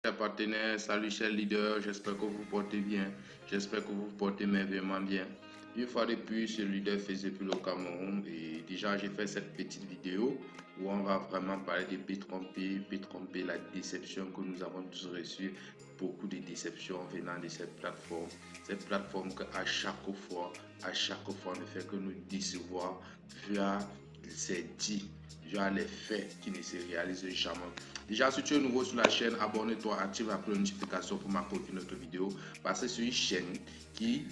Chers partenaires, salut chers leaders, j'espère que vous vous portez bien, j'espère que vous vous portez merveilleusement bien. Une fois de plus, ce leader faisait plus au Cameroun et déjà j'ai fait cette petite vidéo où on va vraiment parler de P-Trompé, la déception que nous avons tous reçue, beaucoup de déceptions venant de cette plateforme qu'à chaque fois ne fait que nous décevoir via ses dits, via les faits qui ne se réalisent jamais. Déjà, si tu es nouveau sur la chaîne, abonne-toi, active la notification pour marquer aucune autre vidéo. Parce que c'est une chaîne qui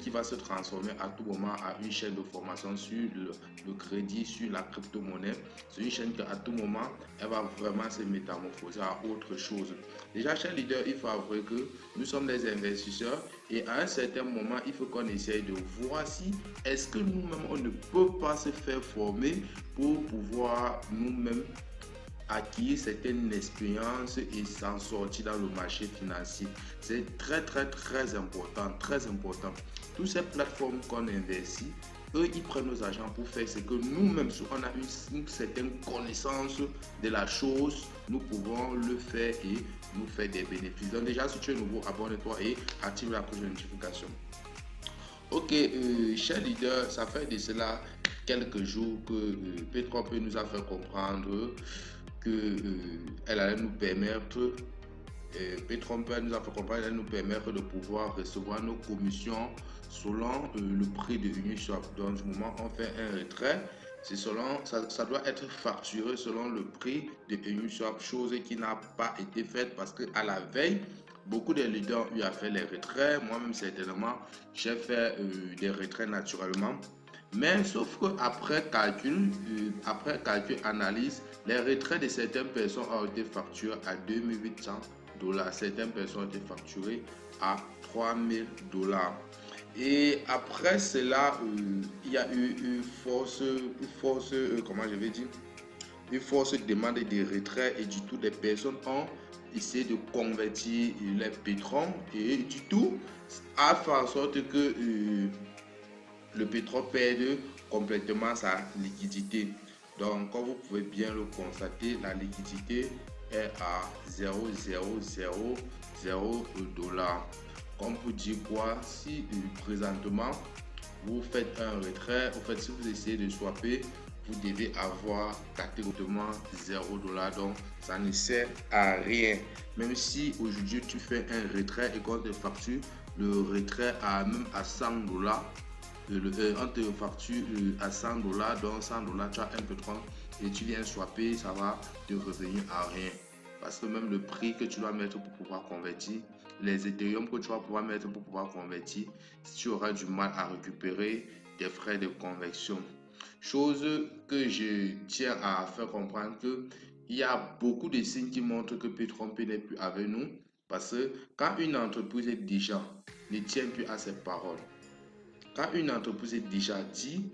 va se transformer à tout moment à une chaîne de formation sur le crédit, sur la crypto-monnaie. C'est une chaîne qui à tout moment, elle va vraiment se métamorphoser à autre chose. Déjà, cher leader, il faut avouer que nous sommes des investisseurs et à un certain moment, il faut qu'on essaye de voir si est-ce que nous-mêmes, on ne peut pas se faire former pour pouvoir nous-mêmes acquérir certaines expériences et s'en sortir dans le marché financier. C'est très important, très important. Toutes ces plateformes qu'on investit, eux, ils prennent nos argents pour faire ce que nous-mêmes, si on a une certaine connaissance de la chose, nous pouvons le faire et nous faire des bénéfices. Donc déjà, si tu es nouveau, abonne-toi et active la cloche de notification. Ok, cher leader, ça fait de cela quelques jours que P3P nous a fait comprendre qu'elle allait nous permettre, P3P nous a fait comprendre qu'elle allait nous permettre de pouvoir recevoir nos commissions selon le prix de Uniswap. Donc, du moment où on fait un retrait, ça doit être facturé selon le prix de Uniswap, chose qui n'a pas été faite parce qu'à la veille, beaucoup de leaders ont eu à faire les retraits. Moi-même, certainement, j'ai fait des retraits naturellement. Mais sauf qu'après calcul, analyse, les retraits de certaines personnes ont été facturés à 2 800 $. Certaines personnes ont été facturées à 3 000 $. Et après cela, il y a eu comment je vais dire, une force demande de retrait et du tout, les personnes ont essayé de convertir les pétroles et du tout a fait en sorte que le pétrole perd complètement sa liquidité. Donc, comme vous pouvez bien le constater, la liquidité est à 0,000 $. Comme vous dire quoi, si présentement vous faites un retrait, en fait, si vous essayez de swapper, vous devez avoir catégoriquement 0 $. Donc, ça ne sert à rien. Même si aujourd'hui tu fais un retrait et qu'on te facture le retrait même à 100 $, on te facture à 100 $, donc 100 $, tu as un peu trop et tu viens swapper, ça va te revenir à rien. Parce que même le prix que tu dois mettre pour pouvoir convertir, les Ethereum que tu vas pouvoir mettre pour pouvoir convertir, tu auras du mal à récupérer des frais de conversion. Chose que je tiens à faire comprendre que il y a beaucoup de signes qui montrent que P3P n'est plus avec nous. Parce que quand une entreprise déjà ne tient plus à ses paroles, quand une entreprise est déjà dit,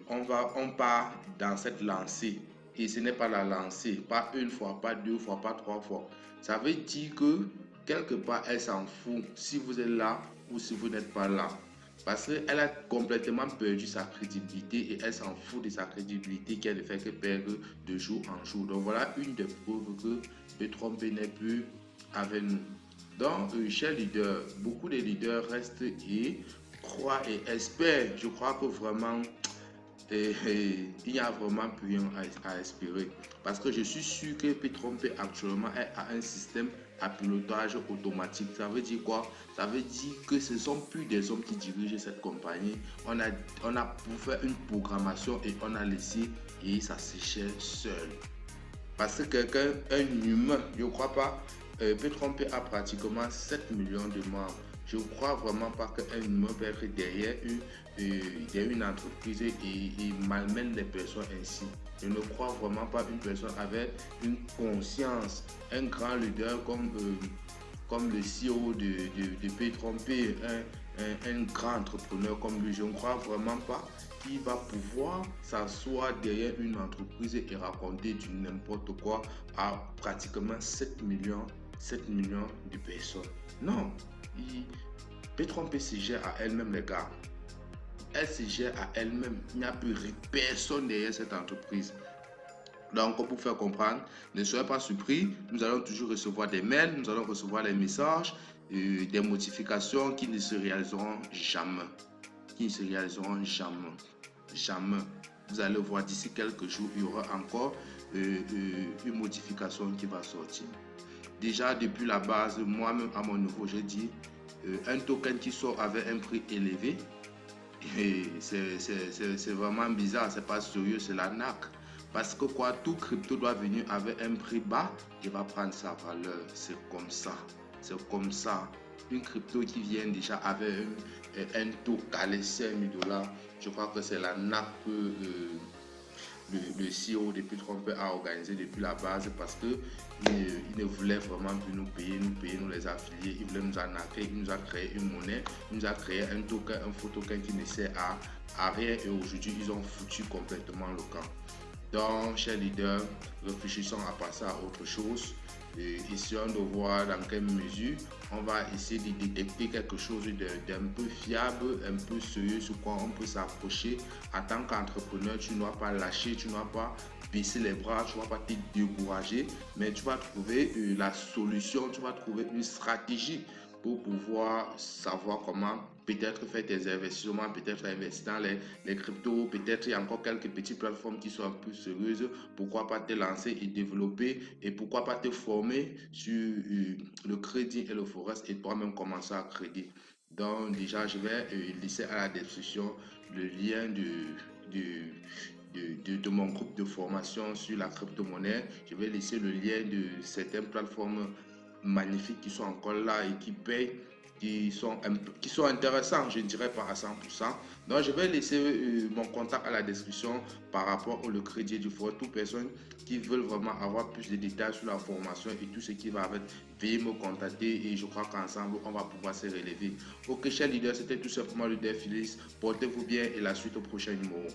on part dans cette lancée. Et ce n'est pas la lancée, pas une fois, pas deux fois, pas trois fois. Ça veut dire que quelque part, elle s'en fout si vous êtes là ou si vous n'êtes pas là. Parce qu'elle a complètement perdu sa crédibilité et elle s'en fout de sa crédibilité qu'elle ne fait que perdre de jour en jour. Donc voilà une des preuves que P3P n'est plus avec nous. Donc, chers leaders, beaucoup de leaders restent et croient et espèrent. Je crois que vraiment, il n'y a vraiment plus rien à espérer. Parce que je suis sûr que P3P actuellement a un système à pilotage automatique. Ça veut dire quoi? Ça veut dire que ce ne sont plus des hommes qui dirigent cette compagnie. On a pour faire une programmation et on a laissé et ça se gère seul. Parce que quelqu'un, un humain, je ne crois pas, P3P a pratiquement 7 millions de membres. Je ne crois vraiment pas qu'un humain peut être derrière une entreprise et malmène les personnes ainsi. Je ne crois vraiment pas une personne avec une conscience, un grand leader comme le CEO de P3P, un grand entrepreneur comme lui. Je ne crois vraiment pas qu'il va pouvoir s'asseoir derrière une entreprise et raconter du n'importe quoi à pratiquement 7 millions de personnes. Non, P3P se gère à elle-même, les gars. Elle se gère à elle-même. Il n'y a plus personne derrière cette entreprise. Donc, pour faire comprendre, ne soyez pas surpris, nous allons toujours recevoir des mails, nous allons recevoir les messages, des notifications qui ne se réaliseront jamais. Qui ne se réaliseront jamais. Jamais. Vous allez voir d'ici quelques jours, il y aura encore une modification qui va sortir. Déjà, depuis la base, moi-même à mon niveau, j'ai dit un token qui sort avec un prix élevé. Et c'est vraiment bizarre, c'est pas sérieux, c'est l'arnaque. Parce que quoi, tout crypto doit venir avec un prix bas et va prendre sa valeur. C'est comme ça. C'est comme ça. Une crypto qui vient déjà avec un taux calé 5000 $, je crois que c'est l'arnaque que le CEO depuis Trump a organisé depuis la base parce que il ne voulait vraiment plus nous payer nous les affiliés, il voulait nous arnaquer, il nous a créé une monnaie, il nous a créé un token, un faux token qui ne sert à rien et aujourd'hui ils ont foutu complètement le camp. Donc, chers leaders, réfléchissons à passer à autre chose et essayons de voir dans quelle mesure on va essayer de détecter quelque chose d'un peu fiable, un peu sérieux sur quoi on peut s'approcher. En tant qu'entrepreneur, tu ne dois pas lâcher, tu ne dois pas baisser les bras, tu ne dois pas te décourager, mais tu vas trouver la solution, tu vas trouver une stratégie pour pouvoir savoir comment peut-être faire tes investissements, peut-être investir dans les cryptos, peut-être il y a encore quelques petites plateformes qui sont un peu sérieuses, pourquoi pas te lancer et développer et pourquoi pas te former sur le crédit et le forex et toi-même commencer à crédit. Donc déjà, je vais laisser à la description le lien de mon groupe de formation sur la crypto-monnaie. Je vais laisser le lien de certaines plateformes magnifiques qui sont encore là et qui payent, qui sont intéressants, je ne dirais pas à 100%. Donc, je vais laisser mon contact à la description par rapport au crédit du forex. Toute personne qui veut vraiment avoir plus de détails sur la formation et tout ce qui va avec, veuillez me contacter et je crois qu'ensemble, on va pouvoir se relever. Ok, chers leaders, c'était tout simplement le leader Félix. Portez-vous bien et la suite au prochain numéro.